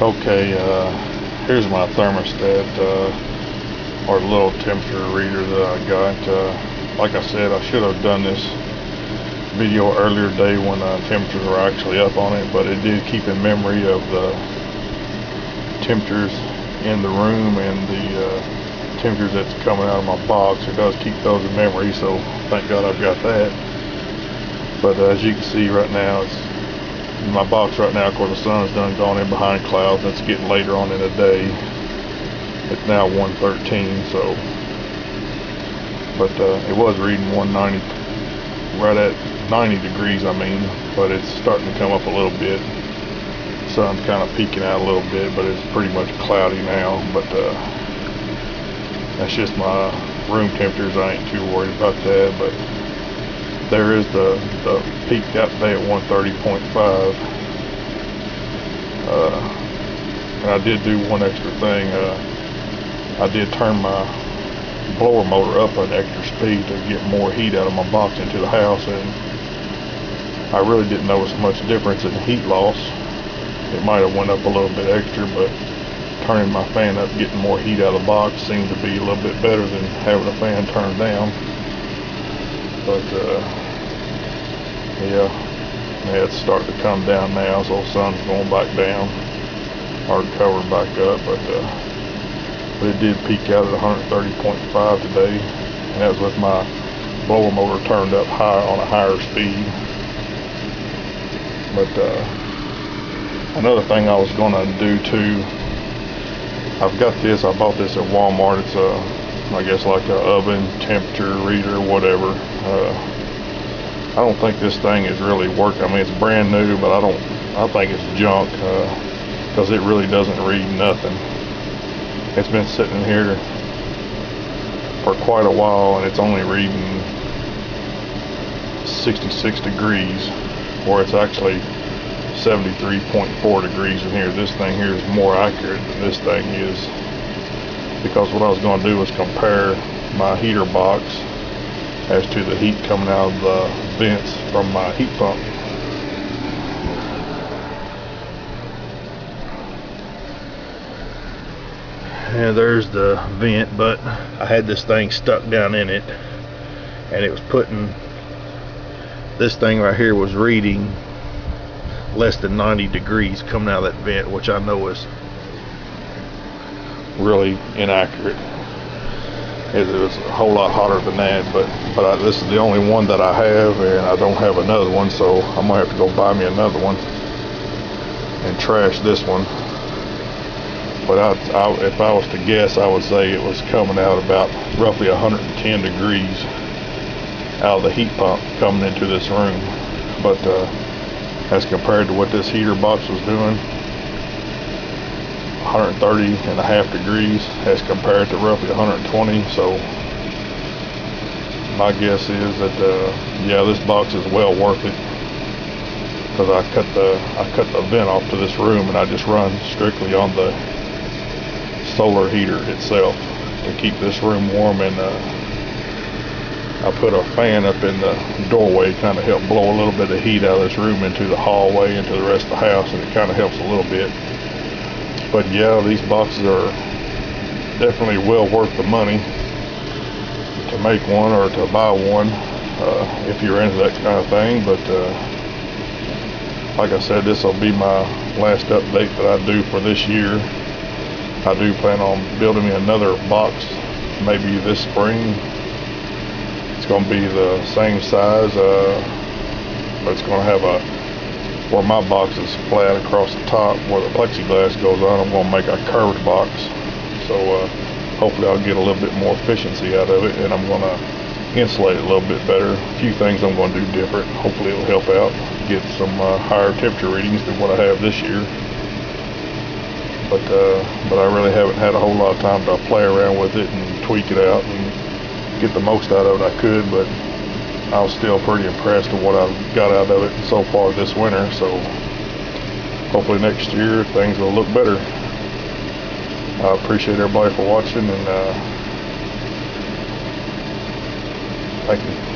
Okay, here's my thermostat, or little temperature reader that I got. Like I said, I should have done this video earlier today when temperatures were actually up on it, but it did keep in memory of the temperatures in the room and the temperatures that's coming out of my box. It does keep those in memory, so thank God I've got that. But as you can see right now, it's in my box right now. Of course, the sun's done gone in behind clouds. That's getting later on in the day. It's now 1:13, so, but it was reading 190, right at 90 degrees, I mean, but it's starting to come up a little bit. The sun's kind of peeking out a little bit, but it's pretty much cloudy now. But that's just my room temperatures. I ain't too worried about that. But there is the peak out today at 130.5. And I did do one extra thing. I did turn my blower motor up an extra speed to get more heat out of my box into the house, and I really didn't notice much difference in heat loss. It might have went up a little bit extra, but turning my fan up, getting more heat out of the box seemed to be a little bit better than having the fan turned down. But yeah, it's starting to come down now, so the sun's going back down, or covered back up. But it did peak out at 130.5 today, and that was with my blower motor turned up high on a higher speed. But another thing I was going to do too, I've got this, I bought this at Walmart. It's I guess like an oven temperature reader, whatever. I don't think this thing is really working. I mean, it's brand new, but I think it's junk, because it really doesn't read nothing. It's been sitting here for quite a while, and it's only reading 66 degrees, or it's actually 73.4 degrees in here. This thing here is more accurate than this thing is, because what I was going to do was compare my heater box as to the heat coming out of the vents from my heat pump. And there's the vent, but I had this thing stuck down in it, and it was putting, this thing right here was reading less than 90 degrees coming out of that vent, which I know is really inaccurate. It was a whole lot hotter than that, but this is the only one that I have, and I don't have another one, so I'm gonna have to go buy me another one and trash this one. But if I was to guess, I would say it was coming out about roughly 110 degrees out of the heat pump coming into this room. But as compared to what this heater box was doing, 130.5 degrees as compared to roughly 120. So my guess is that yeah, this box is well worth it, because I cut the vent off to this room, and I just run strictly on the solar heater itself to keep this room warm. And I put a fan up in the doorway, kind of help blow a little bit of heat out of this room into the hallway, into the rest of the house, and it kind of helps a little bit. But yeah, these boxes are definitely well worth the money to make one or to buy one, if you're into that kind of thing. But like I said, this will be my last update that I do for this year. I do plan on building me another box maybe this spring. It's going to be the same size, but it's going to have where my box is flat across the top, where the plexiglass goes on, I'm going to make a curved box. So hopefully I'll get a little bit more efficiency out of it, and I'm going to insulate it a little bit better. A few things I'm going to do different. Hopefully it'll help out, get some higher temperature readings than what I have this year. But I really haven't had a whole lot of time to play around with it and tweak it out and get the most out of it I could. But I was still pretty impressed with what I got out of it so far this winter. So hopefully next year things will look better. I appreciate everybody for watching, and thank you.